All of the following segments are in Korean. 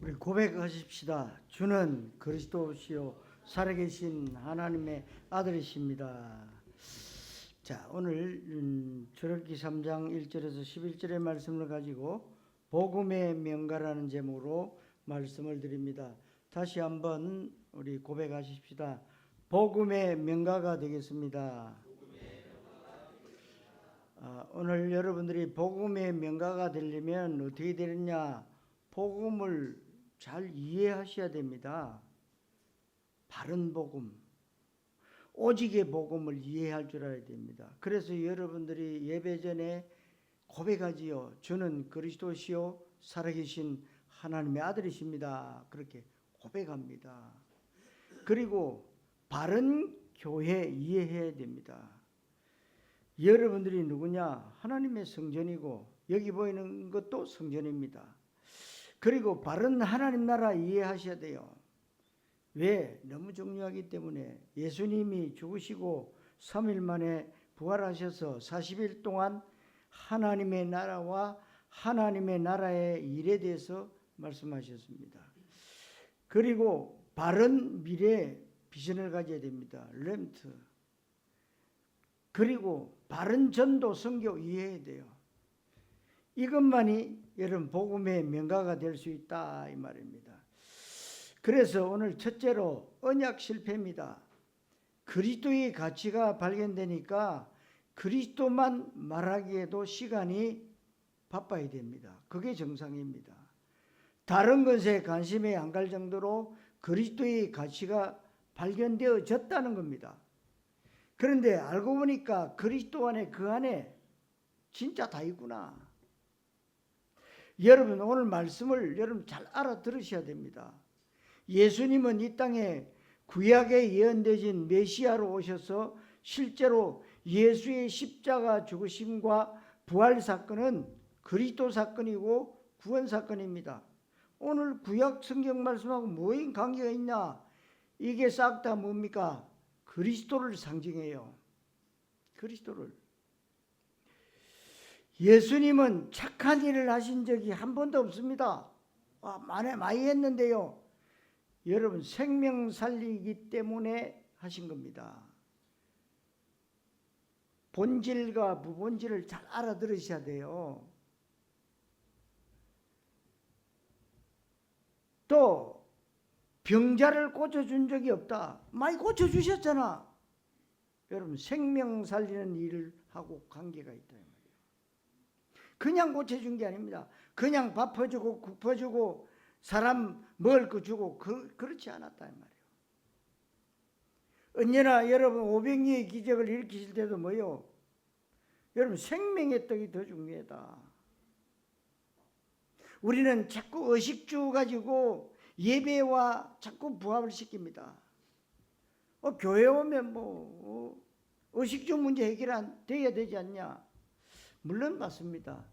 우리 고백하십시다. 주는 그리스도시요 살아계신 하나님의 아들이십니다. 자, 오늘 출애굽기 3장 1절에서 11절의 말씀을 가지고 복음의 명가라는 제목으로 말씀을 드립니다. 다시 한번 우리 고백하십시다. 복음의 명가가 되겠습니다. 오늘 여러분들이 복음의 명가가 되려면 어떻게 되느냐? 복음을 잘 이해하셔야 됩니다. 바른 복음, 오직의 복음을 이해할 줄 알아야 됩니다. 그래서 여러분들이 예배 전에 고백하지요. 주는 그리스도시요 살아계신 하나님의 아들이십니다. 그렇게 고백합니다. 그리고 바른 교회 이해해야 됩니다. 여러분들이 누구냐? 하나님의 성전이고 여기 보이는 것도 성전입니다. 그리고 바른 하나님 나라 이해하셔야 돼요. 왜? 너무 중요하기 때문에 예수님이 죽으시고 3일 만에 부활하셔서 40일 동안 하나님의 나라와 하나님의 나라의 일에 대해서 말씀하셨습니다. 그리고 바른 미래 비전을 가져야 됩니다. 렘트. 그리고 바른 전도 선교 이해해야 돼요. 이것만이 여러분 복음의 명가가 될 수 있다 이 말입니다. 그래서 오늘 첫째로 언약 실패입니다. 그리스도의 가치가 발견되니까 그리스도만 말하기에도 시간이 바빠야 됩니다. 그게 정상입니다. 다른 것에 관심이 안 갈 정도로 그리스도의 가치가 발견되어졌다는 겁니다. 그런데 알고 보니까 그리스도 안에 그 안에 진짜 다 있구나. 여러분 오늘 말씀을 여러분 잘 알아들으셔야 됩니다. 예수님은 이 땅에 구약에 예언되신 메시아로 오셔서 실제로 예수의 십자가 죽으심과 부활 사건은 그리스도 사건이고 구원 사건입니다. 오늘 구약 성경 말씀하고 뭐인 관계가 있냐? 이게 싹 다 뭡니까? 그리스도를 상징해요. 그리스도를. 예수님은 착한 일을 하신 적이 한 번도 없습니다. 많이 했는데요. 여러분 생명 살리기 때문에 하신 겁니다. 본질과 무본질을 잘 알아들으셔야 돼요. 또 병자를 고쳐준 적이 없다. 많이 고쳐주셨잖아. 여러분 생명 살리는 일을 하고 관계가 있다. 그냥 고쳐준 게 아닙니다. 그냥 밥 퍼주고 국 퍼주고 사람 먹을 거 주고 그렇지 않았다 이 말이에요. 언제나 여러분 500리의 기적을 일으키실 때도 뭐요? 여러분 생명의 떡이 더 중요하다. 우리는 자꾸 의식주 가지고 예배와 자꾸 부합을 시킵니다. 교회 오면 의식주 문제 해결돼야 되지 않냐? 물론 맞습니다.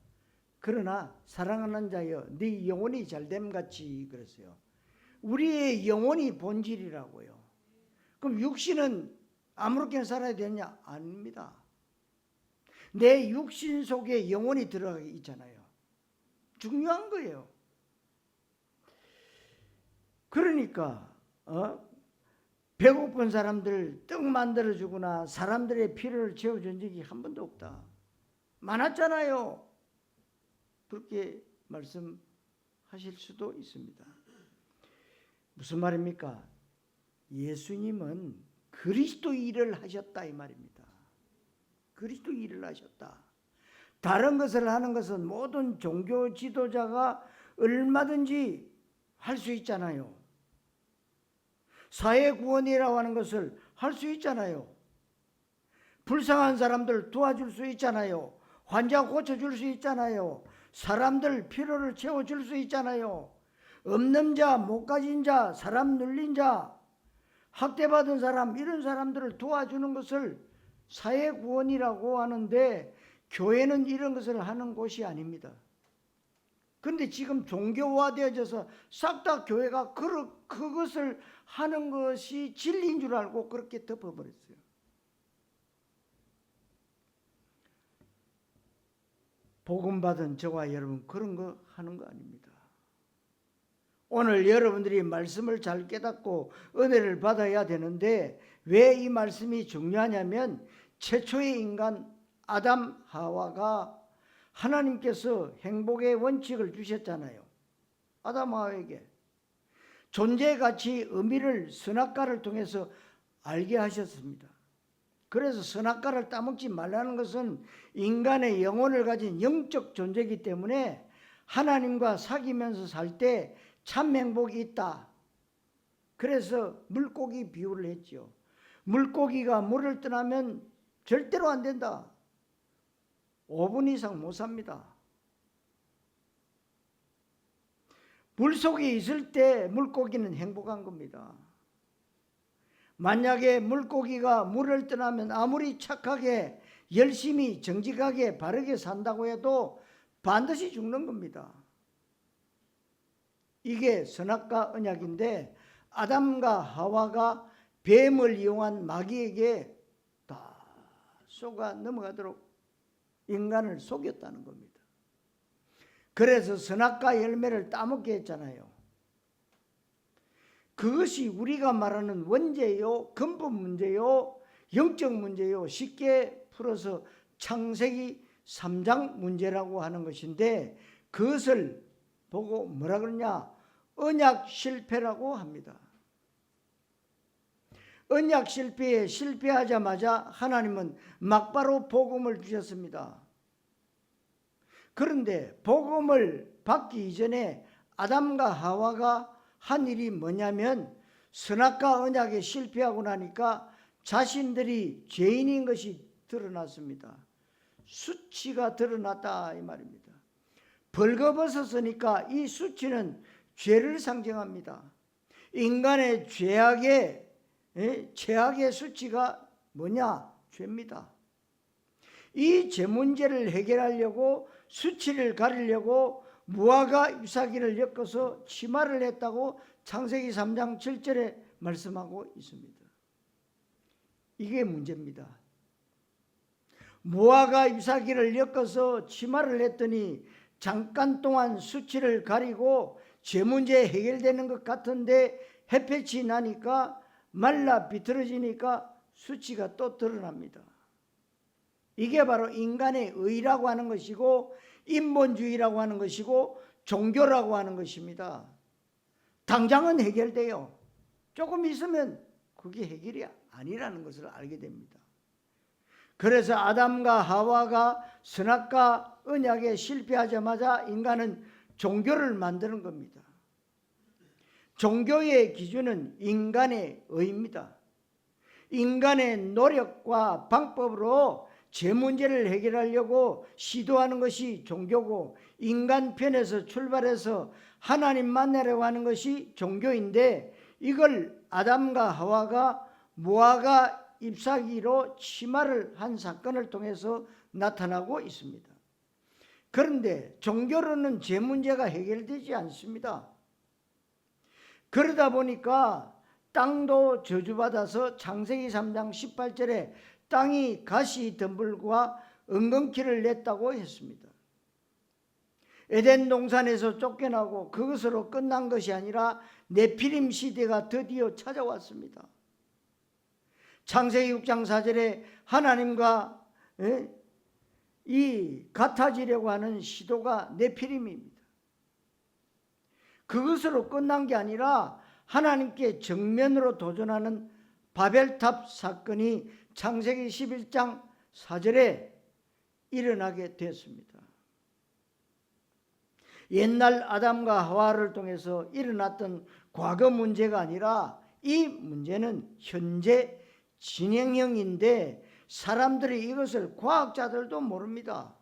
그러나 사랑하는 자여 네 영혼이 잘됨 같이 그랬어요. 우리의 영혼이 본질이라고요. 그럼 육신은 아무렇게나 살아야 되냐? 아닙니다. 내 육신 속에 영혼이 들어가 있잖아요. 중요한 거예요. 그러니까 배고픈 사람들 떡 만들어주거나 사람들의 필요를 채워준 적이 한 번도 없다. 많았잖아요. 그렇게 말씀하실 수도 있습니다. 무슨 말입니까? 예수님은 그리스도 일을 하셨다 이 말입니다. 그리스도 일을 하셨다. 다른 것을 하는 것은 모든 종교 지도자가 얼마든지 할 수 있잖아요. 사회 구원이라고 하는 것을 할 수 있잖아요. 불쌍한 사람들 도와줄 수 있잖아요. 환자 고쳐줄 수 있잖아요. 사람들 필요를 채워줄 수 있잖아요. 없는 자, 못 가진 자, 사람 눌린 자, 학대받은 사람 이런 사람들을 도와주는 것을 사회구원이라고 하는데 교회는 이런 것을 하는 곳이 아닙니다. 그런데 지금 종교화되어져서 싹 다 교회가 그것을 하는 것이 진리인 줄 알고 그렇게 덮어버렸어요. 복음 받은 저와 여러분 그런 거 하는 거 아닙니다. 오늘 여러분들이 말씀을 잘 깨닫고 은혜를 받아야 되는데 왜 이 말씀이 중요하냐면 최초의 인간 아담 하와가 하나님께서 행복의 원칙을 주셨잖아요. 아담 하와에게 존재의 가치, 의미를 선악과를 통해서 알게 하셨습니다. 그래서 선악과를 따먹지 말라는 것은 인간의 영혼을 가진 영적 존재이기 때문에 하나님과 사귀면서 살 때 참 행복이 있다. 그래서 물고기 비유를 했죠. 물고기가 물을 떠나면 절대로 안 된다. 5분 이상 못 삽니다. 물속에 있을 때 물고기는 행복한 겁니다. 만약에 물고기가 물을 떠나면 아무리 착하게 열심히 정직하게 바르게 산다고 해도 반드시 죽는 겁니다. 이게 선악과 언약인데 아담과 하와가 뱀을 이용한 마귀에게 다 속아 넘어가도록 인간을 속였다는 겁니다. 그래서 선악과 열매를 따먹게 했잖아요. 그것이 우리가 말하는 원죄요, 근본 문제요, 영적 문제요, 쉽게 풀어서 창세기 3장 문제라고 하는 것인데 그것을 보고 뭐라 그러냐? 언약 실패라고 합니다. 언약 실패에 실패하자마자 하나님은 막바로 복음을 주셨습니다. 그런데 복음을 받기 이전에 아담과 하와가 한 일이 뭐냐면 선악과 언약에 실패하고 나니까 자신들이 죄인인 것이 드러났습니다. 수치가 드러났다 이 말입니다. 벌거벗었으니까 이 수치는 죄를 상징합니다. 인간의 죄악의 수치가 뭐냐? 죄입니다. 이 죄 문제를 해결하려고 수치를 가리려고 무화과 잎사귀를 엮어서 치마를 했다고 창세기 3장 7절에 말씀하고 있습니다. 이게 문제입니다. 무화과 잎사귀를 엮어서 치마를 했더니 잠깐 동안 수치를 가리고 죄 문제 해결되는 것 같은데 햇볕이 나니까 말라 비틀어지니까 수치가 또 드러납니다. 이게 바로 인간의 의라고 하는 것이고 인본주의라고 하는 것이고 종교라고 하는 것입니다. 당장은 해결돼요. 조금 있으면 그게 해결이 아니라는 것을 알게 됩니다. 그래서 아담과 하와가 선악과 언약에 실패하자마자 인간은 종교를 만드는 겁니다. 종교의 기준은 인간의 의입니다. 인간의 노력과 방법으로 죄 문제를 해결하려고 시도하는 것이 종교고 인간 편에서 출발해서 하나님 만나려고 하는 것이 종교인데 이걸 아담과 하와가 무화과 잎사귀로 치마를 한 사건을 통해서 나타나고 있습니다. 그런데 종교로는 죄 문제가 해결되지 않습니다. 그러다 보니까 땅도 저주받아서 창세기 3장 18절에 땅이 가시 덤불과 엉겅퀴를 냈다고 했습니다. 에덴 동산에서 쫓겨나고 그것으로 끝난 것이 아니라 네피림 시대가 드디어 찾아왔습니다. 창세기 6장 4절에 하나님과 이 같아지려고 하는 시도가 네피림입니다. 그것으로 끝난 게 아니라 하나님께 정면으로 도전하는 바벨탑 사건이 창세기 11장 4절에 일어나게 됐습니다. 옛날 아담과 하와를 통해서 일어났던 과거 문제가 아니라 이 문제는 현재 진행형인데 사람들이 이것을 과학자들도 모릅니다.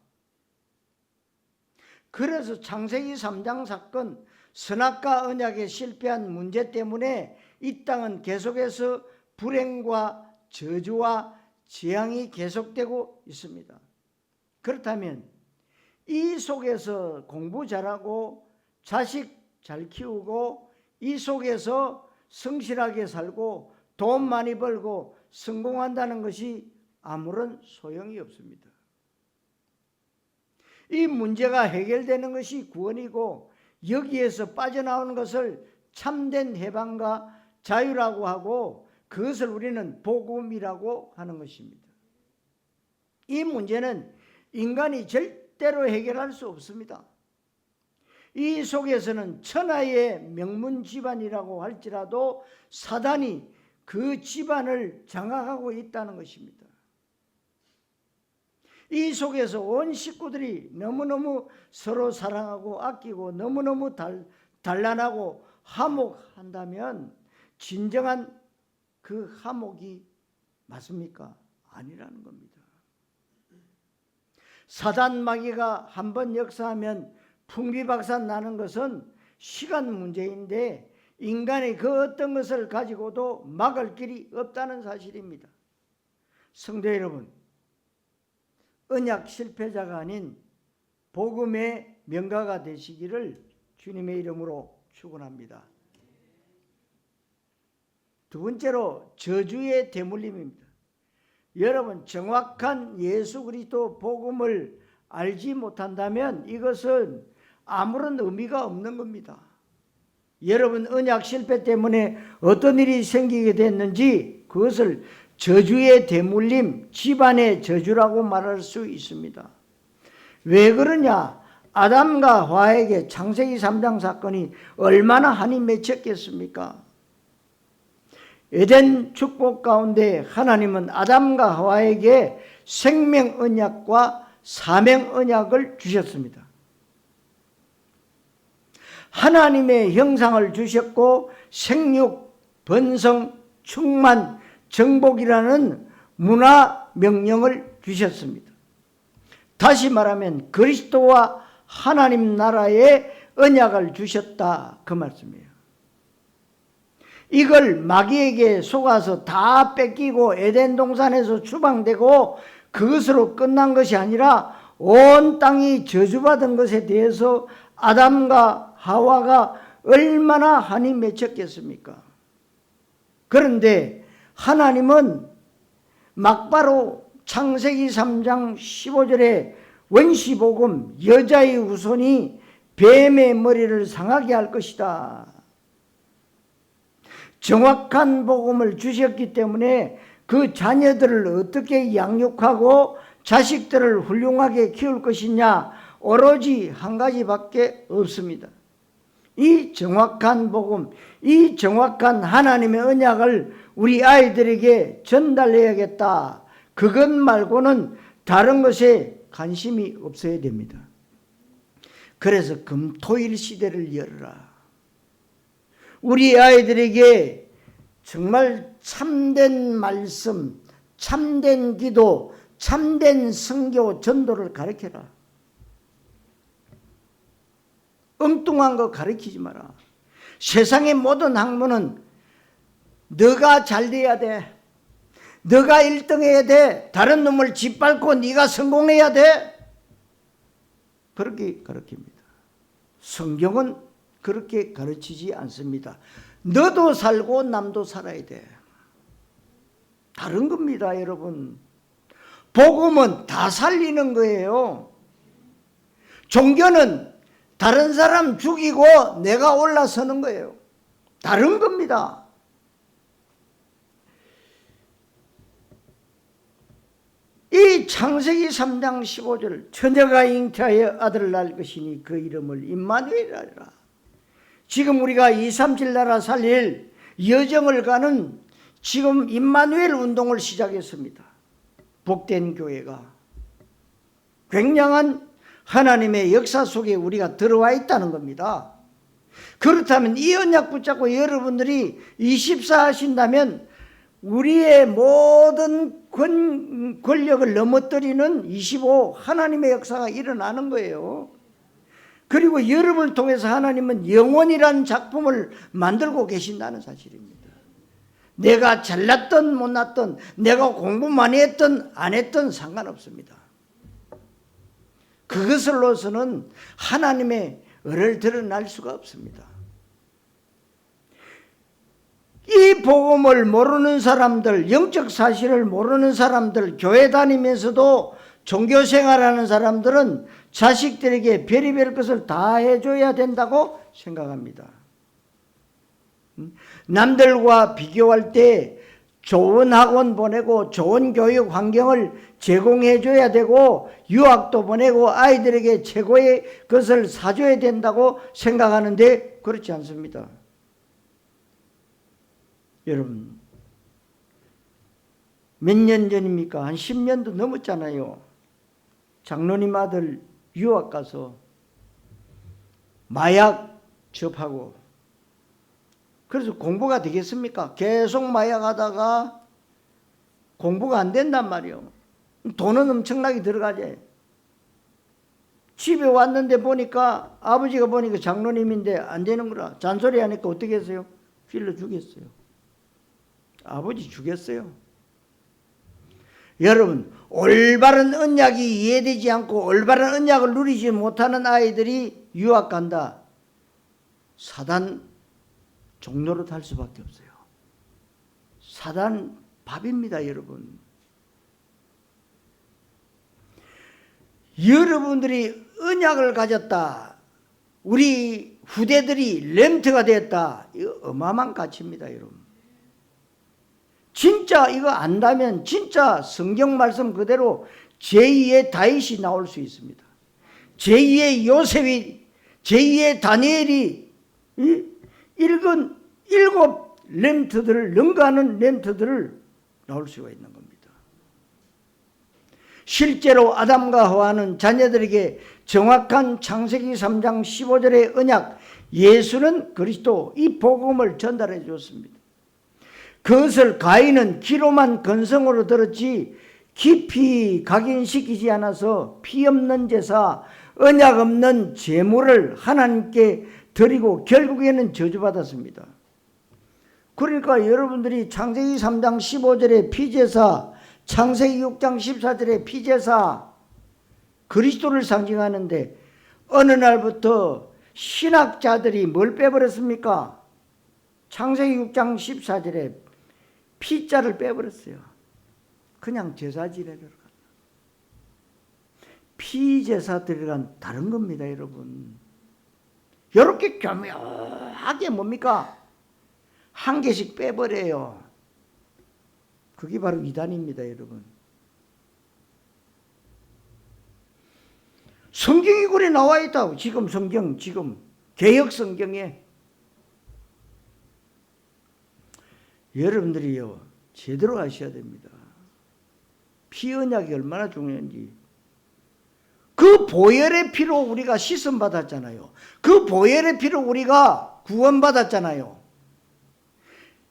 그래서 창세기 3장 사건 선악과 언약에 실패한 문제 때문에 이 땅은 계속해서 불행과 저주와 재앙이 계속되고 있습니다. 그렇다면 이 속에서 공부 잘하고 자식 잘 키우고 이 속에서 성실하게 살고 돈 많이 벌고 성공한다는 것이 아무런 소용이 없습니다. 이 문제가 해결되는 것이 구원이고 여기에서 빠져나오는 것을 참된 해방과 자유라고 하고 그것을 우리는 복음이라고 하는 것입니다. 이 문제는 인간이 절대로 해결할 수 없습니다. 이 속에서는 천하의 명문 집안이라고 할지라도 사단이 그 집안을 장악하고 있다는 것입니다. 이 속에서 온 식구들이 너무너무 서로 사랑하고 아끼고 너무너무 단란하고 화목한다면 진정한 그 화목이 맞습니까? 아니라는 겁니다. 사단 마귀가 한번 역사하면 풍비박산 나는 것은 시간 문제인데 인간이 그 어떤 것을 가지고도 막을 길이 없다는 사실입니다. 성도 여러분, 언약 실패자가 아닌 복음의 명가가 되시기를 주님의 이름으로 축원합니다. 두 번째로 저주의 대물림입니다. 여러분, 정확한 예수 그리스도 복음을 알지 못한다면 이것은 아무런 의미가 없는 겁니다. 여러분, 언약 실패 때문에 어떤 일이 생기게 됐는지 그것을 저주의 대물림, 집안의 저주라고 말할 수 있습니다. 왜 그러냐? 아담과 하와에게 창세기 3장 사건이 얼마나 한이 맺혔겠습니까? 에덴 축복 가운데 하나님은 아담과 하와에게 생명 언약과 사명 언약을 주셨습니다. 하나님의 형상을 주셨고 생육, 번성, 충만, 정복이라는 문화 명령을 주셨습니다. 다시 말하면 그리스도와 하나님 나라의 언약을 주셨다, 그 말씀이에요. 이걸 마귀에게 속아서 다 뺏기고 에덴 동산에서 추방되고 그것으로 끝난 것이 아니라 온 땅이 저주받은 것에 대해서 아담과 하와가 얼마나 한이 맺혔겠습니까? 그런데 하나님은 막바로 창세기 3장 15절에 원시복음 여자의 후손이 뱀의 머리를 상하게 할 것이다. 정확한 복음을 주셨기 때문에 그 자녀들을 어떻게 양육하고 자식들을 훌륭하게 키울 것이냐, 오로지 한 가지밖에 없습니다. 이 정확한 복음, 이 정확한 하나님의 언약을 우리 아이들에게 전달해야겠다. 그것 말고는 다른 것에 관심이 없어야 됩니다. 그래서 금토일 시대를 열어라. 우리 아이들에게 정말 참된 말씀, 참된 기도, 참된 선교, 전도를 가르쳐라. 엉뚱한 거 가르치지 마라. 세상의 모든 학문은 너가 잘 돼야 돼. 너가 1등 해야 돼. 다른 놈을 짓밟고 네가 성공해야 돼. 그렇게 가르칩니다. 성경은 그렇게 가르치지 않습니다. 너도 살고 남도 살아야 돼. 다른 겁니다, 여러분. 복음은 다 살리는 거예요. 종교는 다른 사람 죽이고 내가 올라서는 거예요. 다른 겁니다. 이 창세기 3장 15절, 처녀가 잉태하여 아들을 낳을 것이니 그 이름을 임마누엘이라 하리라. 지금 우리가 237 나라 살릴 여정을 가는 지금 임마누엘 운동을 시작했습니다. 복된 교회가 굉장한 하나님의 역사 속에 우리가 들어와 있다는 겁니다. 그렇다면 이 언약 붙잡고 여러분들이 24 하신다면 우리의 모든 권력을 넘어뜨리는 25 하나님의 역사가 일어나는 거예요. 그리고 여러분을 통해서 하나님은 영원이라는 작품을 만들고 계신다는 사실입니다. 내가 잘났든 못났든, 내가 공부 많이 했든 안 했든 상관없습니다. 그것으로서는 하나님의 을을 드러날 수가 없습니다. 이 복음을 모르는 사람들, 영적 사실을 모르는 사람들, 교회 다니면서도 종교 생활하는 사람들은 자식들에게 별의별 것을 다 해줘야 된다고 생각합니다. 남들과 비교할 때 좋은 학원 보내고 좋은 교육 환경을 제공해 줘야 되고 유학도 보내고 아이들에게 최고의 것을 사줘야 된다고 생각하는데 그렇지 않습니다. 여러분, 몇 년 전입니까? 한 10년도 넘었잖아요. 장로님 아들 유학 가서 마약 접하고, 그래서 공부가 되겠습니까? 계속 마약하다가 공부가 안 된단 말이에요. 돈은 엄청나게 들어가지. 집에 왔는데 보니까 아버지가 보니까 장로님인데 안 되는 거라. 잔소리 하니까 어떻게 했어요? 찔러 주겠어요. 아버지 죽였어요. 여러분, 올바른 언약이 이해되지 않고 올바른 언약을 누리지 못하는 아이들이 유학 간다. 사단 종로로 탈 수밖에 없어요. 사단 밥입니다, 여러분. 여러분들이 언약을 가졌다. 우리 후대들이 렘트가 됐다. 이거 어마어마한 가치입니다, 여러분. 진짜 이거 안다면 진짜 성경 말씀 그대로 제2의 다윗이 나올 수 있습니다. 제2의 요셉이, 제2의 다니엘이 읽은 7 렘트들을 능가하는 렘트들을 나올 수가 있는 겁니다. 실제로 아담과 하와는 자녀들에게 정확한 창세기 3장 15절의 언약, 예수는 그리스도, 이 복음을 전달해 주었습니다. 그것을 가인은 귀로만 건성으로 들었지 깊이 각인시키지 않아서 피 없는 제사, 언약 없는 제물을 하나님께 드리고 결국에는 저주받았습니다. 그러니까 여러분들이 창세기 3장 15절의 피제사, 창세기 6장 14절의 피제사, 그리스도를 상징하는데 어느 날부터 신학자들이 뭘 빼버렸습니까? 창세기 6장 14절에 피자를 빼버렸어요. 그냥 제사 지내러 갔다. 피제사 드리란 다른 겁니다, 여러분. 이렇게 교묘하게 뭡니까? 한 개씩 빼버려요. 그게 바로 이단입니다, 여러분. 성경이 그래 나와 있다고. 지금 성경, 지금 개역 성경에. 여러분들이요, 제대로 아셔야 됩니다. 피언약이 얼마나 중요한지. 그 보혈의 피로 우리가 씻음 받았잖아요. 그 보혈의 피로 우리가 구원 받았잖아요.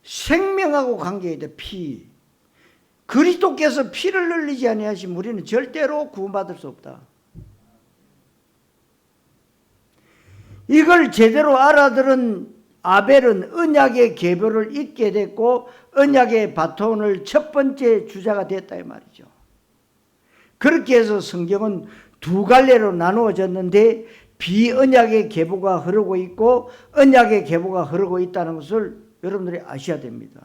생명하고 관계돼, 피. 그리스도께서 피를 흘리지 아니하시면 우리는 절대로 구원받을 수 없다. 이걸 제대로 알아들은 아벨은 언약의 계보를 잇게 됐고 언약의 바톤을 첫 번째 주자가 됐다 이 말이죠. 그렇게 해서 성경은 두 갈래로 나누어졌는데 비언약의 계보가 흐르고 있고 언약의 계보가 흐르고 있다는 것을 여러분들이 아셔야 됩니다.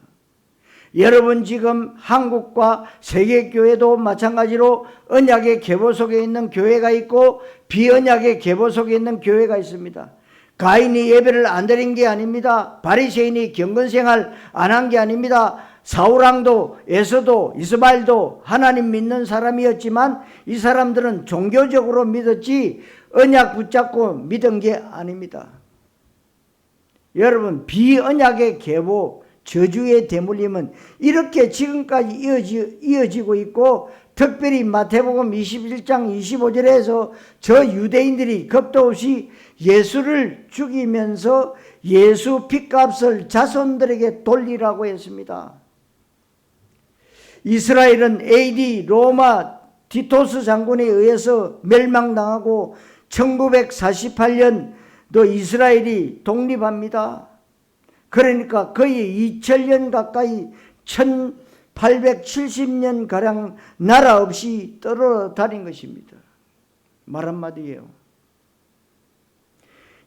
여러분 지금 한국과 세계교회도 마찬가지로 언약의 계보 속에 있는 교회가 있고 비언약의 계보 속에 있는 교회가 있습니다. 가인이 예배를 안 드린 게 아닙니다. 바리새인이 경건생활 안 한 게 아닙니다. 사울왕도 에서도 이스마엘도 하나님 믿는 사람이었지만 이 사람들은 종교적으로 믿었지 언약 붙잡고 믿은 게 아닙니다. 여러분 비언약의 계보 저주의 대물림은 이렇게 지금까지 이어지고 있고 특별히 마태복음 21장 25절에서 저 유대인들이 겁도 없이 예수를 죽이면서 예수 핏값을 자손들에게 돌리라고 했습니다. 이스라엘은 AD 로마 디토스 장군에 의해서 멸망당하고 1948년도 이스라엘이 독립합니다. 그러니까 거의 2000년 가까이 1870년가량 나라 없이 떨어다닌 것입니다. 말 한마디예요.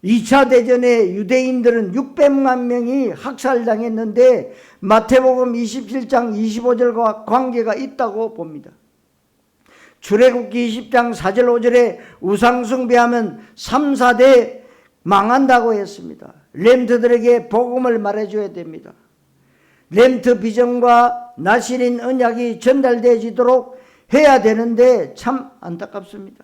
2차 대전에 유대인들은 600만 명이 학살당했는데 마태복음 27장 25절과 관계가 있다고 봅니다. 출애굽기 20장 4절 5절에 우상숭배하면 3, 4대 망한다고 했습니다. 렘트들에게 복음을 말해줘야 됩니다. 렘트 비전과 나실인 언약이 전달되지도록 해야 되는데 참 안타깝습니다.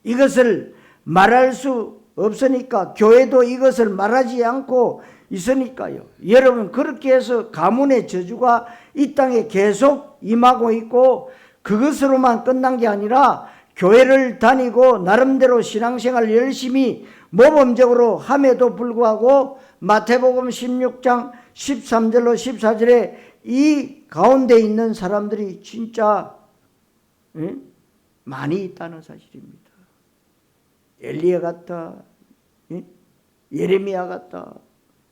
이것을 말할 수 없으니까, 교회도 이것을 말하지 않고 있으니까요. 여러분, 그렇게 해서 가문의 저주가 이 땅에 계속 임하고 있고, 그것으로만 끝난 게 아니라 교회를 다니고 나름대로 신앙생활 열심히 모범적으로 함에도 불구하고 마태복음 16장 13절로 14절에 이 가운데 있는 사람들이 진짜 많이 있다는 사실입니다. 엘리야 같다, 예레미야 같다,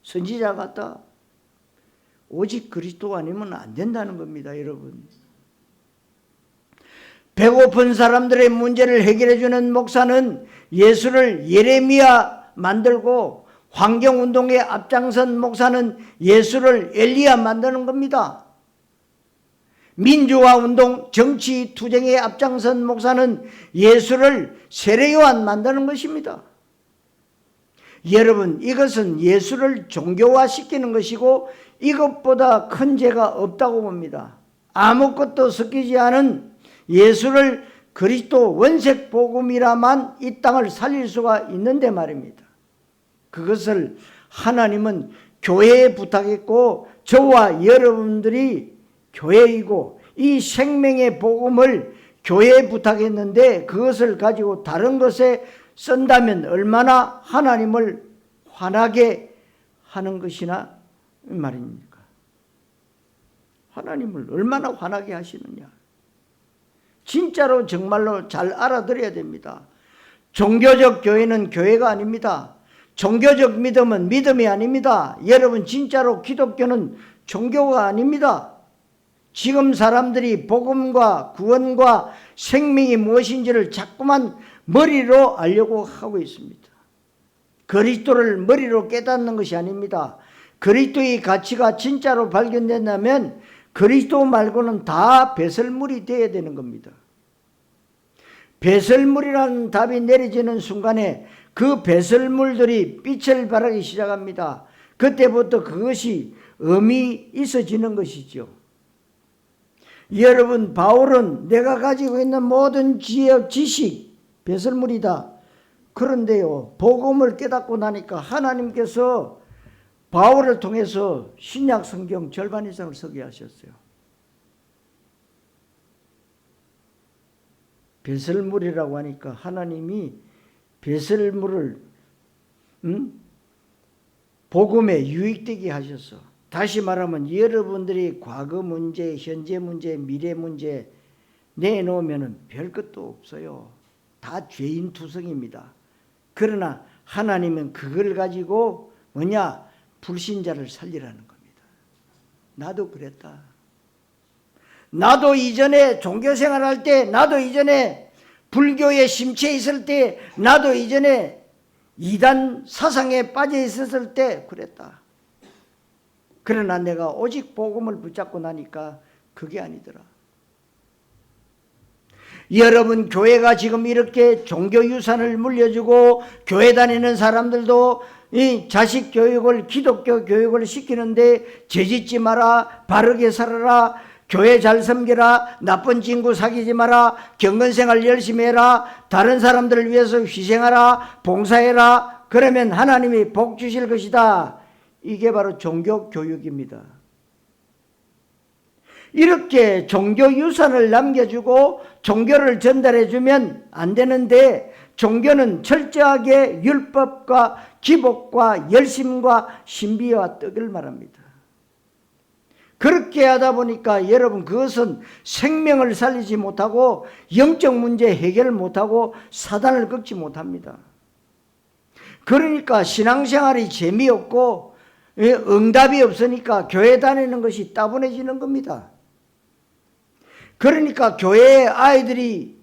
선지자 같다. 오직 그리스도 아니면 안 된다는 겁니다, 여러분. 배고픈 사람들의 문제를 해결해 주는 목사는 예수를 예레미야 만들고, 환경운동에 앞장선 목사는 예수를 엘리야 만드는 겁니다. 민주화운동, 정치 투쟁에 앞장선 목사는 예수를 세례요한 만드는 것입니다. 여러분, 이것은 예수를 종교화시키는 것이고 이것보다 큰 죄가 없다고 봅니다. 아무것도 섞이지 않은 예수를 그리스도 원색 복음이라만 이 땅을 살릴 수가 있는데 말입니다. 그것을 하나님은 교회에 부탁했고, 저와 여러분들이 교회이고 이 생명의 복음을 교회에 부탁했는데, 그것을 가지고 다른 것에 쓴다면 얼마나 하나님을 화나게 하는 것이나 말입니까? 하나님을 얼마나 화나게 하시느냐. 진짜로 정말로 잘 알아들어야 됩니다. 종교적 교회는 교회가 아닙니다. 종교적 믿음은 믿음이 아닙니다. 여러분, 진짜로 기독교는 종교가 아닙니다. 지금 사람들이 복음과 구원과 생명이 무엇인지를 자꾸만 머리로 알려고 하고 있습니다. 그리스도를 머리로 깨닫는 것이 아닙니다. 그리스도의 가치가 진짜로 발견된다면 그리스도 말고는 다 배설물이 되어야 되는 겁니다. 배설물이라는 답이 내려지는 순간에 그 배설물들이 빛을 발하기 시작합니다. 그때부터 그것이 의미 있어지는 것이죠. 여러분, 바울은 내가 가지고 있는 모든 지혜와 지식, 배설물이다. 그런데요, 복음을 깨닫고 나니까 하나님께서 바울을 통해서 신약 성경 절반 이상을 쓰게 하셨어요. 배설물이라고 하니까 하나님이 배설물을 복음에 유익되게 하셔서, 다시 말하면 여러분들이 과거 문제, 현재 문제, 미래 문제 내놓으면 별 것도 없어요. 다 죄인 투성입니다. 그러나 하나님은 그걸 가지고 뭐냐? 불신자를 살리라는 겁니다. 나도 그랬다. 나도 이전에 종교생활 할 때, 나도 이전에 불교에 심취해 있을 때, 나도 이전에 이단 사상에 빠져 있었을 때 그랬다. 그러나 내가 오직 복음을 붙잡고 나니까 그게 아니더라. 여러분, 교회가 지금 이렇게 종교 유산을 물려주고 교회 다니는 사람들도 이 자식 교육을, 기독교 교육을 시키는데 죄짓지 마라, 바르게 살아라, 교회 잘 섬겨라, 나쁜 친구 사귀지 마라, 경건생활 열심히 해라, 다른 사람들을 위해서 희생하라, 봉사해라, 그러면 하나님이 복 주실 것이다. 이게 바로 종교 교육입니다. 이렇게 종교 유산을 남겨주고 종교를 전달해주면 안 되는데, 종교는 철저하게 율법과 기복과 열심과 신비와 떡을 말합니다. 그렇게 하다 보니까 여러분, 그것은 생명을 살리지 못하고 영적 문제 해결을 못하고 사단을 꺾지 못합니다. 그러니까 신앙생활이 재미없고 응답이 없으니까 교회 다니는 것이 따분해지는 겁니다. 그러니까 교회에 아이들이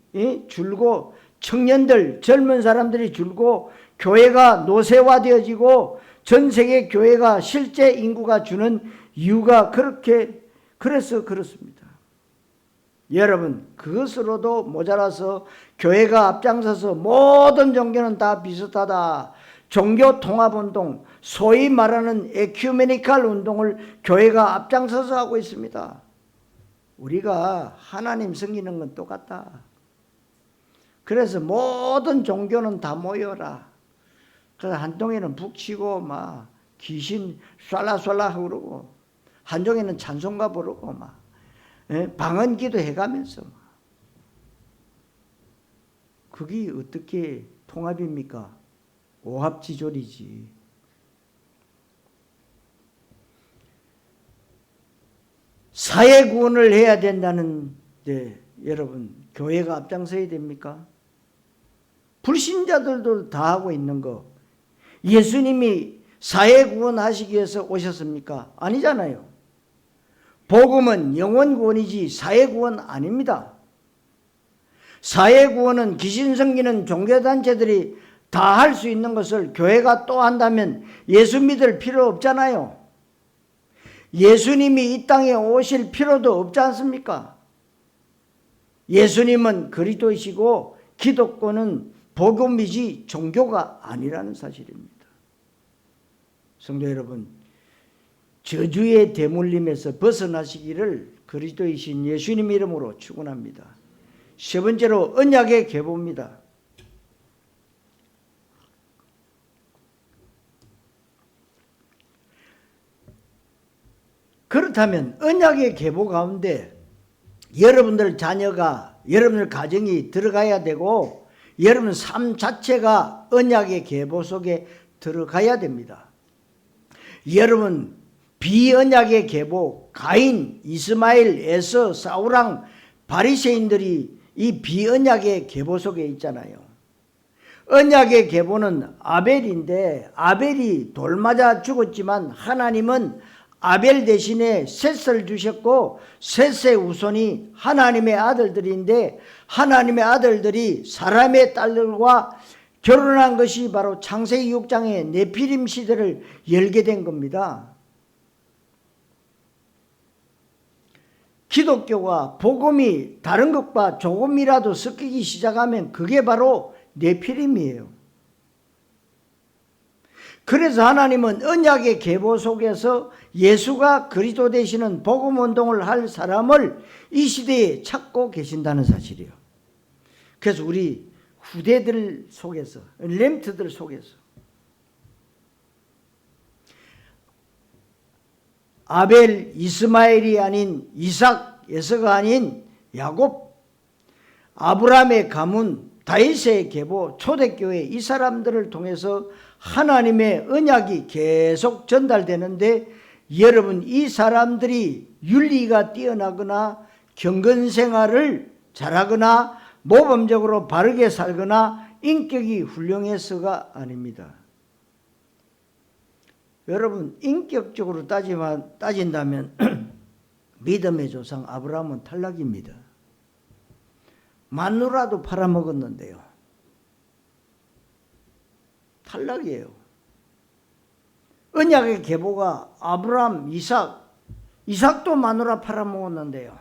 줄고 청년들, 젊은 사람들이 줄고 교회가 노쇠화되어지고 전 세계 교회가 실제 인구가 주는 이유가 그래서 그렇습니다. 여러분, 그것으로도 모자라서 교회가 앞장서서 모든 종교는 다 비슷하다, 종교 통합 운동, 소위 말하는 에큐메니칼 운동을 교회가 앞장서서 하고 있습니다. 우리가 하나님 섬기는 건 똑같다. 그래서 모든 종교는 다 모여라. 그래서 한동에는 북치고 막 귀신 쏴라쏴라 하고 그러고, 한종에는 찬송가 부르고 막 방언기도 해가면서 막. 그게 어떻게 통합입니까? 오합지졸이지. 사회 구원을 해야 된다는데 여러분, 교회가 앞장서야 됩니까? 불신자들도 다 하고 있는 거. 예수님이 사회 구원하시기 위해서 오셨습니까? 아니잖아요. 복음은 영혼 구원이지 사회 구원 아닙니다. 사회 구원은 귀신 섬기는 종교단체들이 다 할 수 있는 것을 교회가 또 한다면 예수 믿을 필요 없잖아요. 예수님이 이 땅에 오실 필요도 없지 않습니까? 예수님은 그리스도이시고 기독교는 복음이지 종교가 아니라는 사실입니다. 성도 여러분, 저주의 대물림에서 벗어나시기를 그리스도이신 예수님 이름으로 축원합니다. 세 번째로 언약의 계보입니다. 그렇다면 언약의 계보 가운데 여러분들 자녀가, 여러분들 가정이 들어가야 되고 여러분 삶 자체가 언약의 계보 속에 들어가야 됩니다. 여러분 비언약의 계보, 가인, 이스마엘, 에서, 사울왕, 바리새인들이 이 비언약의 계보 속에 있잖아요. 언약의 계보는 아벨인데 아벨이 돌 맞아 죽었지만 하나님은 아벨 대신에 셋을 주셨고 셋의 후손이 하나님의 아들들인데 하나님의 아들들이 사람의 딸들과 결혼한 것이 바로 창세기 6장의 네피림 시대를 열게 된 겁니다. 기독교가 복음이 다른 것과 조금이라도 섞이기 시작하면 그게 바로 네피림이에요. 그래서 하나님은 언약의 계보 속에서 예수가 그리스도 되시는 복음 운동을 할 사람을 이 시대에 찾고 계신다는 사실이에요. 그래서 우리 후대들 속에서, 렘트들 속에서 아벨, 이스마엘이 아닌 이삭, 에서가 아닌 야곱, 아브라함의 가문, 다윗의 계보, 초대교회 이 사람들을 통해서 하나님의 언약이 계속 전달되는데 여러분 이 사람들이 윤리가 뛰어나거나 경건생활을 잘하거나 모범적으로 바르게 살거나 인격이 훌륭해서가 아닙니다. 여러분 인격적으로 따진다면 믿음의 조상 아브라함은 탈락입니다. 마누라도 팔아먹었는데요. 탈락이에요. 언약의 계보가 아브라함, 이삭도 마누라 팔아먹었는데요.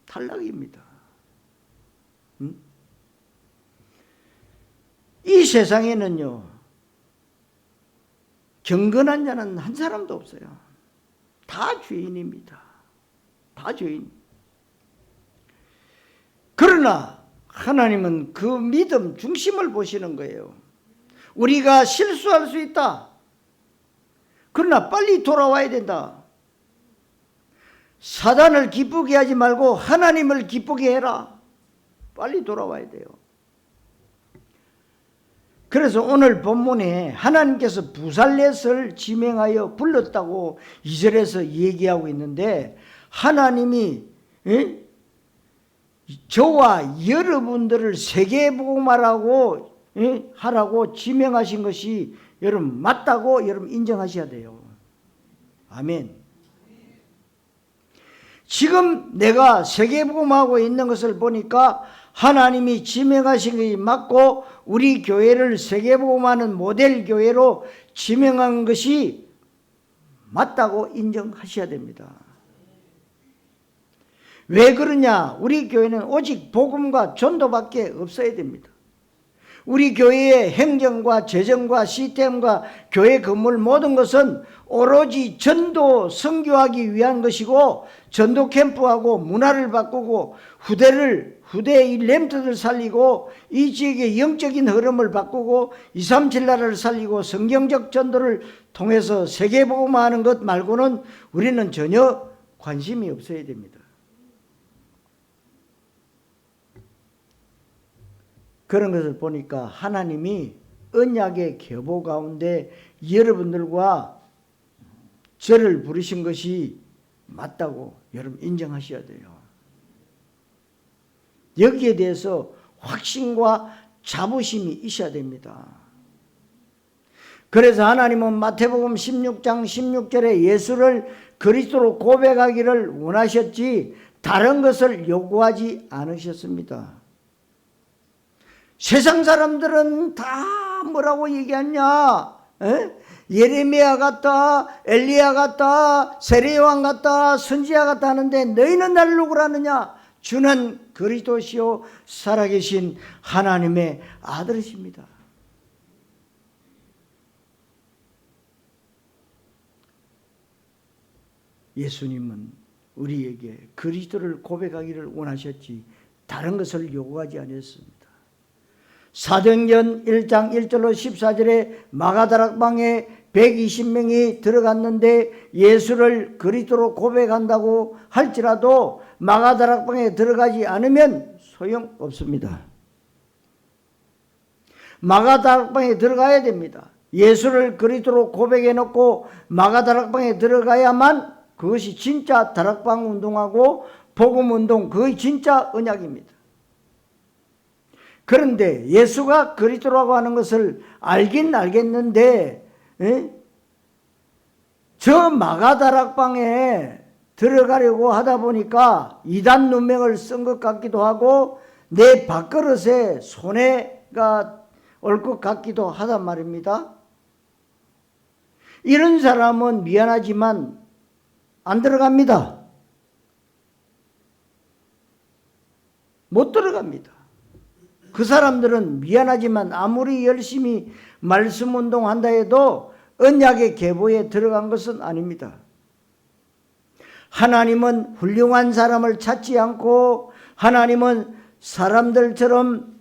탈락입니다. 이 세상에는요, 경건한 자는 한 사람도 없어요. 다 죄인입니다. 다 죄인. 그러나 하나님은 그 믿음 중심을 보시는 거예요. 우리가 실수할 수 있다. 그러나 빨리 돌아와야 된다. 사단을 기쁘게 하지 말고 하나님을 기쁘게 해라. 빨리 돌아와야 돼요. 그래서 오늘 본문에 하나님께서 부살렛을 지명하여 불렀다고 2절에서 얘기하고 있는데 하나님이 저와 여러분들을 세계복음화라고 하라고 지명하신 것이 여러분 맞다고 여러분 인정하셔야 돼요. 아멘. 지금 내가 세계복음하고 있는 것을 보니까 하나님이 지명하신 것이 맞고 우리 교회를 세계복음하는 모델 교회로 지명한 것이 맞다고 인정하셔야 됩니다. 왜 그러냐? 우리 교회는 오직 복음과 전도밖에 없어야 됩니다. 우리 교회의 행정과 재정과 시스템과 교회 건물 모든 것은 오로지 전도 선교하기 위한 것이고, 전도 캠프하고 문화를 바꾸고 후대의 렘트를 살리고 이 지역의 영적인 흐름을 바꾸고 237 나라를 살리고 성경적 전도를 통해서 세계복음화하는 것 말고는 우리는 전혀 관심이 없어야 됩니다. 그런 것을 보니까 하나님이 언약의 계보 가운데 여러분들과 저를 부르신 것이 맞다고 여러분 인정하셔야 돼요. 여기에 대해서 확신과 자부심이 있어야 됩니다. 그래서 하나님은 마태복음 16장 16절에 예수를 그리스도로 고백하기를 원하셨지 다른 것을 요구하지 않으셨습니다. 세상 사람들은 다 뭐라고 얘기하냐? 예레미야 같다, 엘리야 같다, 세례요한 같다, 선지자 같다 하는데 너희는 나를 누구라 하느냐? 주는 그리스도시요 살아계신 하나님의 아들이십니다. 예수님은 우리에게 그리스도를 고백하기를 원하셨지 다른 것을 요구하지 않았습니다. 사도행전 1장 1절로 14절에 마가다락방에 120명이 들어갔는데 예수를 그리스도로 고백한다고 할지라도 마가다락방에 들어가지 않으면 소용없습니다. 마가다락방에 들어가야 됩니다. 예수를 그리스도로 고백해놓고 마가다락방에 들어가야만 그것이 진짜 다락방 운동하고 복음운동, 그것이 진짜 언약입니다. 그런데 예수가 그리스도라고 하는 것을 알긴 알겠는데 저 마가다락방에 들어가려고 하다 보니까 이단 누명을 쓴 것 같기도 하고 내 밥그릇에 손해가 올 것 같기도 하단 말입니다. 이런 사람은 미안하지만 안 들어갑니다. 못 들어갑니다. 그 사람들은 미안하지만 아무리 열심히 말씀 운동한다 해도 언약의 계보에 들어간 것은 아닙니다. 하나님은 훌륭한 사람을 찾지 않고 하나님은 사람들처럼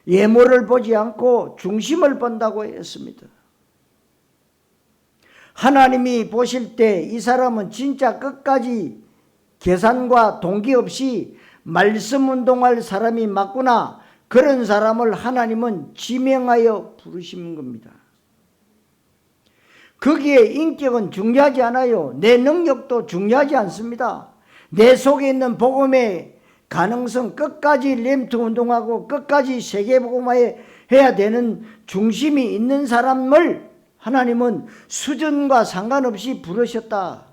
예모를 보지 않고 중심을 본다고 했습니다. 하나님이 보실 때 이 사람은 진짜 끝까지 계산과 동기 없이 말씀 운동할 사람이 맞구나. 그런 사람을 하나님은 지명하여 부르시는 겁니다. 거기에 인격은 중요하지 않아요. 내 능력도 중요하지 않습니다. 내 속에 있는 복음의 가능성, 끝까지 렘트 운동하고 끝까지 세계복음화에 해야 되는 중심이 있는 사람을 하나님은 수준과 상관없이 부르셨다.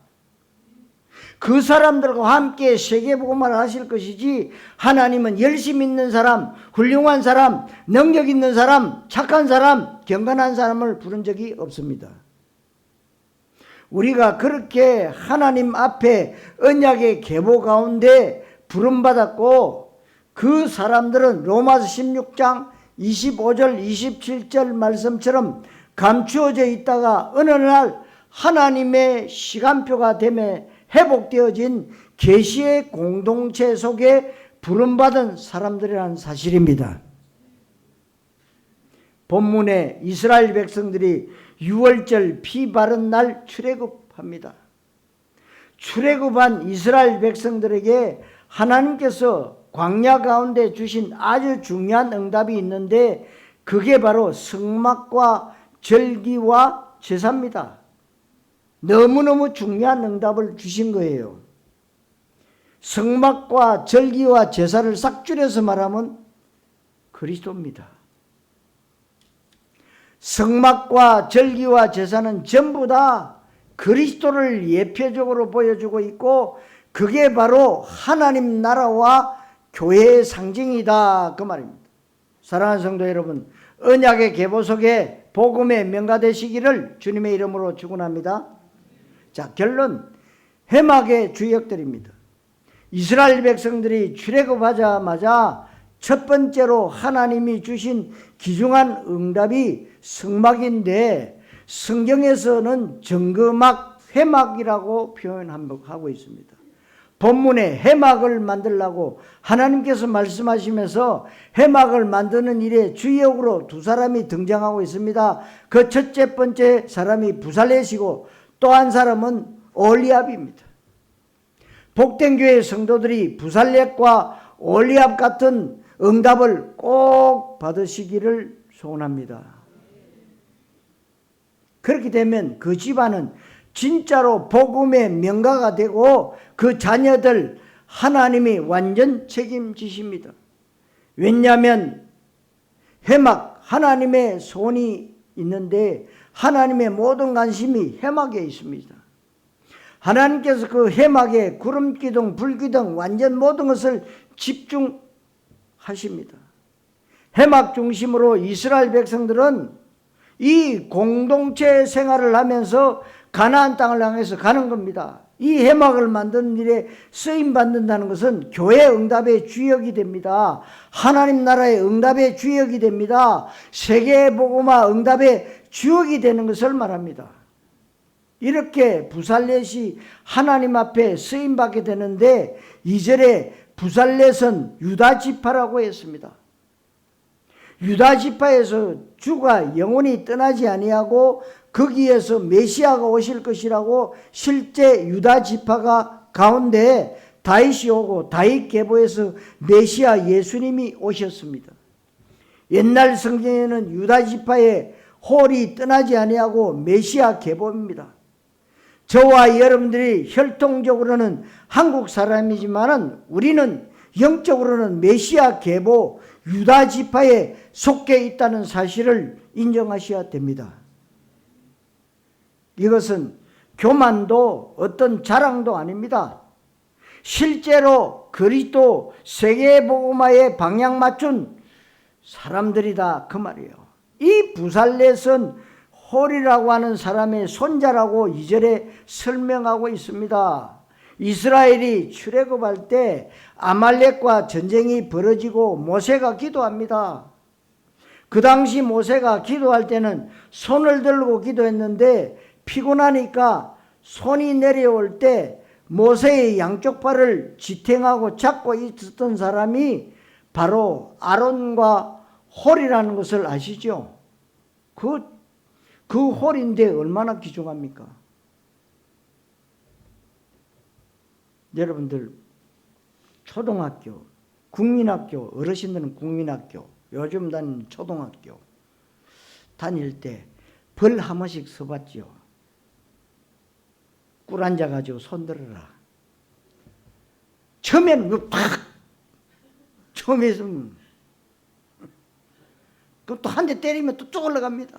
그 사람들과 함께 세계복음화를 하실 것이지 하나님은 열심 있는 사람, 훌륭한 사람, 능력 있는 사람, 착한 사람, 경건한 사람을 부른 적이 없습니다. 우리가 그렇게 하나님 앞에 언약의 계보 가운데 부름받았고 그 사람들은 로마서 16장 25절 27절 말씀처럼 감추어져 있다가 어느 날 하나님의 시간표가 되며 회복되어진 계시의 공동체 속에 부름받은 사람들이라는 사실입니다. 본문에 이스라엘 백성들이 유월절 피 바른 날 출애굽합니다. 출애굽한 이스라엘 백성들에게 하나님께서 광야 가운데 주신 아주 중요한 응답이 있는데 그게 바로 성막과 절기와 제사입니다. 너무너무 중요한 응답을 주신 거예요. 성막과 절기와 제사를 싹 줄여서 말하면 그리스도입니다. 성막과 절기와 제사는 전부 다 그리스도를 예표적으로 보여주고 있고 그게 바로 하나님 나라와 교회의 상징이다 그 말입니다. 사랑하는 성도 여러분, 언약의 계보 속에 복음의 명가되시기를 주님의 이름으로 축원합니다. 자, 결론, 회막의 주역들입니다. 이스라엘 백성들이 출애굽하자마자 첫 번째로 하나님이 주신 귀중한 응답이 성막인데 성경에서는 정금막, 회막이라고 표현하고 있습니다. 본문에 해막을 만들라고 하나님께서 말씀하시면서 해막을 만드는 일에 주역으로 두 사람이 등장하고 있습니다. 그 첫째 번째 사람이 부살렛이고 또 한 사람은 올리압입니다. 복된 교회 성도들이 부살렛과 올리압 같은 응답을 꼭 받으시기를 소원합니다. 그렇게 되면 그 집안은 진짜로 복음의 명가가 되고 그 자녀들 하나님이 완전 책임지십니다. 왜냐하면 해막, 하나님의 손이 있는데 하나님의 모든 관심이 해막에 있습니다. 하나님께서 그 해막에 구름기둥, 불기둥, 완전 모든 것을 집중하십니다. 해막 중심으로 이스라엘 백성들은 이 공동체 생활을 하면서 가나안 땅을 향해서 가는 겁니다. 이 해막을 만드는 일에 쓰임받는다는 것은 교회 응답의 주역이 됩니다. 하나님 나라의 응답의 주역이 됩니다. 세계복음화 응답의 주역이 되는 것을 말합니다. 이렇게 부살렛이 하나님 앞에 쓰임받게 되는데 2절에 부살렛은 유다 지파라고 했습니다. 유다 지파에서 주가 영원히 떠나지 아니하고 거기에서 메시아가 오실 것이라고 실제 유다 지파가 가운데 다윗이 오고 다윗 계보에서 메시아 예수님이 오셨습니다. 옛날 성경에는 유다 지파의 홀이 떠나지 아니하고 메시아 계보입니다. 저와 여러분들이 혈통적으로는 한국 사람이지만 우리는 영적으로는 메시아 계보 유다 지파에 속해 있다는 사실을 인정하셔야 됩니다. 이것은 교만도 어떤 자랑도 아닙니다. 실제로 그리스도 세계복음화에 방향 맞춘 사람들이다 그 말이에요. 이 부살렛은 홀이라고 하는 사람의 손자라고 2절에 설명하고 있습니다. 이스라엘이 출애굽할 때 아말렉과 전쟁이 벌어지고 모세가 기도합니다. 그 당시 모세가 기도할 때는 손을 들고 기도했는데 피곤하니까 손이 내려올 때 모세의 양쪽 발을 지탱하고 잡고 있었던 사람이 바로 아론과 홀이라는 것을 아시죠? 그 홀인데 얼마나 귀중합니까? 여러분들 초등학교, 국민학교, 어르신들은 국민학교, 요즘 다니는 초등학교 다닐 때 벌 한 번씩 써봤죠. 꿀 앉아가지고 손들어라. 처음에는 팍! 처음에 있으면 또 한 대 때리면 또 쭉 올라갑니다.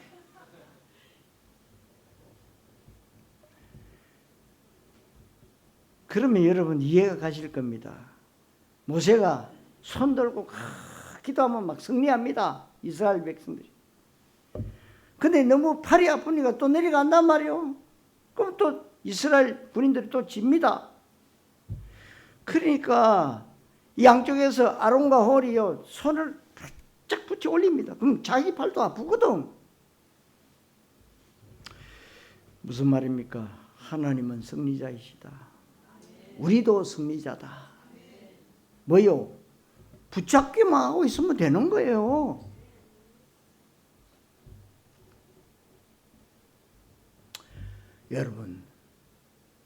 그러면 여러분 이해가 가실 겁니다. 모세가 손 들고 기도하면 막 승리합니다. 이스라엘 백성들이. 근데 너무 팔이 아프니까 또 내려간단 말이에요. 그럼 또 이스라엘 군인들이 또 집니다. 그러니까 양쪽에서 아론과 홀이요 손을 바짝 붙여 올립니다. 그럼 자기 팔도 아프거든. 무슨 말입니까? 하나님은 승리자이시다. 우리도 승리자다. 뭐요? 붙잡기만 하고 있으면 되는 거예요. 여러분,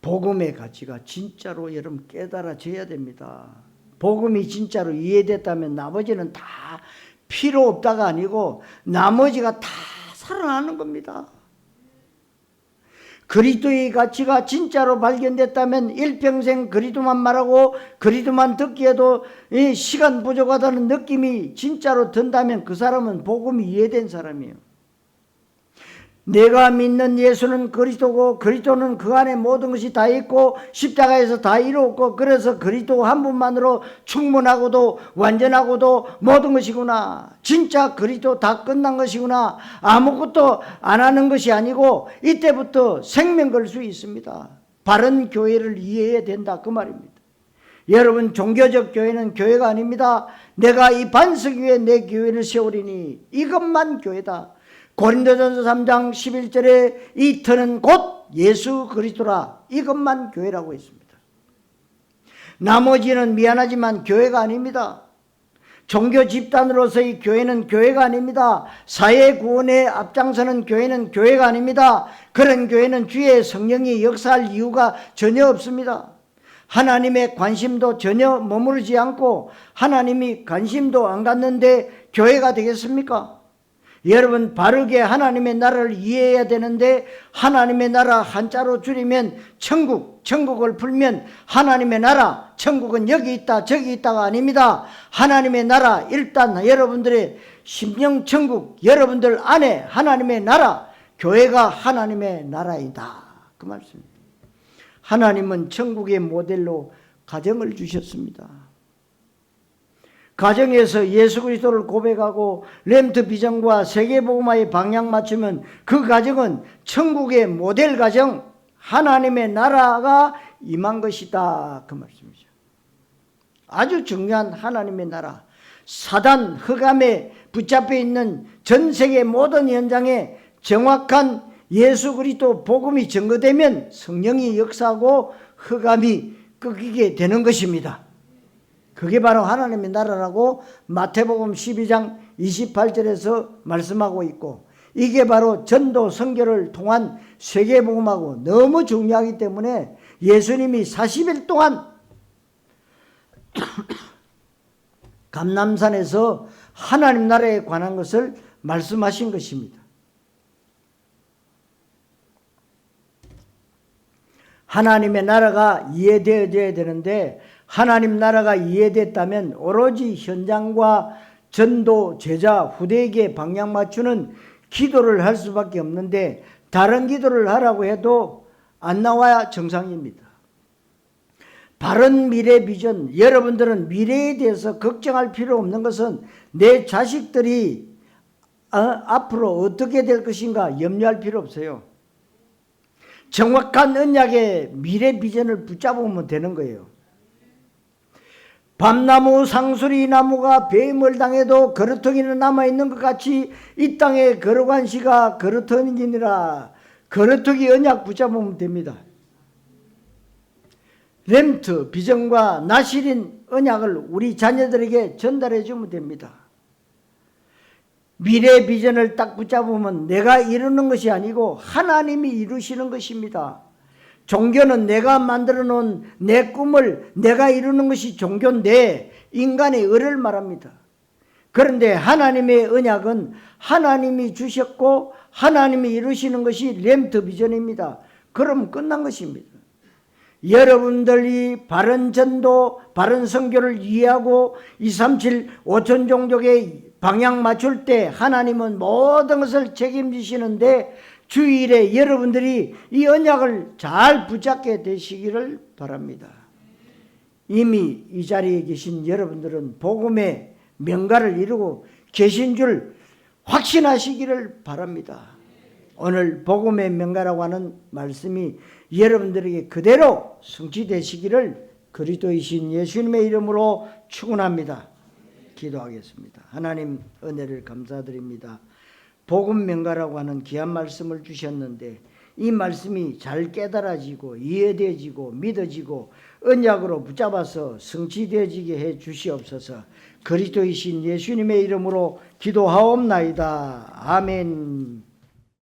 복음의 가치가 진짜로 여러분 깨달아져야 됩니다. 복음이 진짜로 이해됐다면 나머지는 다 필요 없다가 아니고 나머지가 다 살아나는 겁니다. 그리스도의 가치가 진짜로 발견됐다면 일평생 그리스도만 말하고 그리스도만 듣기에도 시간 부족하다는 느낌이 진짜로 든다면 그 사람은 복음이 이해된 사람이에요. 내가 믿는 예수는 그리스도고 그리스도는 그 안에 모든 것이 다 있고 십자가에서 다 이루었고 그래서 그리스도 한 분만으로 충분하고도 완전하고도 모든 것이구나. 진짜 그리스도 다 끝난 것이구나. 아무것도 안 하는 것이 아니고 이때부터 생명 걸 수 있습니다. 바른 교회를 이해해야 된다 그 말입니다. 여러분, 종교적 교회는 교회가 아닙니다. 내가 이 반석 위에 내 교회를 세우리니 이것만 교회다. 고린도전서 3장 11절에 이 터는 곧 예수 그리스도라. 이것만 교회라고 했습니다. 나머지는 미안하지만 교회가 아닙니다. 종교 집단으로서의 교회는 교회가 아닙니다. 사회 구원에 앞장서는 교회는 교회가 아닙니다. 그런 교회는 주의 성령이 역사할 이유가 전혀 없습니다. 하나님의 관심도 전혀 머무르지 않고 하나님이 관심도 안 갖는데 교회가 되겠습니까? 여러분, 바르게 하나님의 나라를 이해해야 되는데 하나님의 나라 한자로 줄이면 천국을 풀면 하나님의 나라, 천국은 여기 있다 저기 있다가 아닙니다. 하나님의 나라, 일단 여러분들의 심령 천국, 여러분들 안에 하나님의 나라, 교회가 하나님의 나라이다. 그 말씀입니다. 하나님은 천국의 모델로 가정을 주셨습니다. 가정에서 예수 그리스도를 고백하고 렘트 비전과 세계복음화의 방향 맞추면 그 가정은 천국의 모델 가정, 하나님의 나라가 임한 것이다. 그 말씀이죠. 아주 중요한 하나님의 나라. 사단 흑암에 붙잡혀 있는 전 세계 모든 현장에 정확한 예수 그리스도 복음이 증거되면 성령이 역사하고 흑암이 꺾이게 되는 것입니다. 그게 바로 하나님의 나라라고 마태복음 12장 28절에서 말씀하고 있고, 이게 바로 전도 선교를 통한 세계복음하고 너무 중요하기 때문에 예수님이 40일 동안 감람산에서 하나님 나라에 관한 것을 말씀하신 것입니다. 하나님의 나라가 이해되어져야 되는데 하나님 나라가 이해됐다면 오로지 현장과 전도, 제자, 후대에게 방향 맞추는 기도를 할 수밖에 없는데 다른 기도를 하라고 해도 안 나와야 정상입니다. 바른 미래 비전, 여러분들은 미래에 대해서 걱정할 필요 없는 것은 내 자식들이 앞으로 어떻게 될 것인가 염려할 필요 없어요. 정확한 언약의 미래 비전을 붙잡으면 되는 거예요. 밤나무 상수리 나무가 뱀을 당해도 거루터기는 남아있는 것 같이 이 땅에 거룩한 씨가 거루터기니라. 거루터기 언약 붙잡으면 됩니다. 렘트 비전과 나실인 언약을 우리 자녀들에게 전달해 주면 됩니다. 미래 비전을 딱 붙잡으면 내가 이루는 것이 아니고 하나님이 이루시는 것입니다. 종교는 내가 만들어 놓은 내 꿈을 내가 이루는 것이 종교인데 인간의 의를 말합니다. 그런데 하나님의 언약은 하나님이 주셨고 하나님이 이루시는 것이 렘트 비전입니다. 그럼 끝난 것입니다. 여러분들이 바른 전도, 바른 선교를 이해하고 237 5천 종족의 방향 맞출 때 하나님은 모든 것을 책임지시는데 주일에 여러분들이 이 언약을 잘 붙잡게 되시기를 바랍니다. 이미 이 자리에 계신 여러분들은 복음의 명가를 이루고 계신 줄 확신하시기를 바랍니다. 오늘 복음의 명가라고 하는 말씀이 여러분들에게 그대로 성취되시기를 그리스도이신 예수님의 이름으로 축원합니다. 기도하겠습니다. 하나님 은혜를 감사드립니다. 복음 명가라고 하는 귀한 말씀을 주셨는데 이 말씀이 잘 깨달아지고 이해되어지고 믿어지고 언약으로 붙잡아서 성취되어지게 해 주시옵소서. 그리스도이신 예수님의 이름으로 기도하옵나이다. 아멘.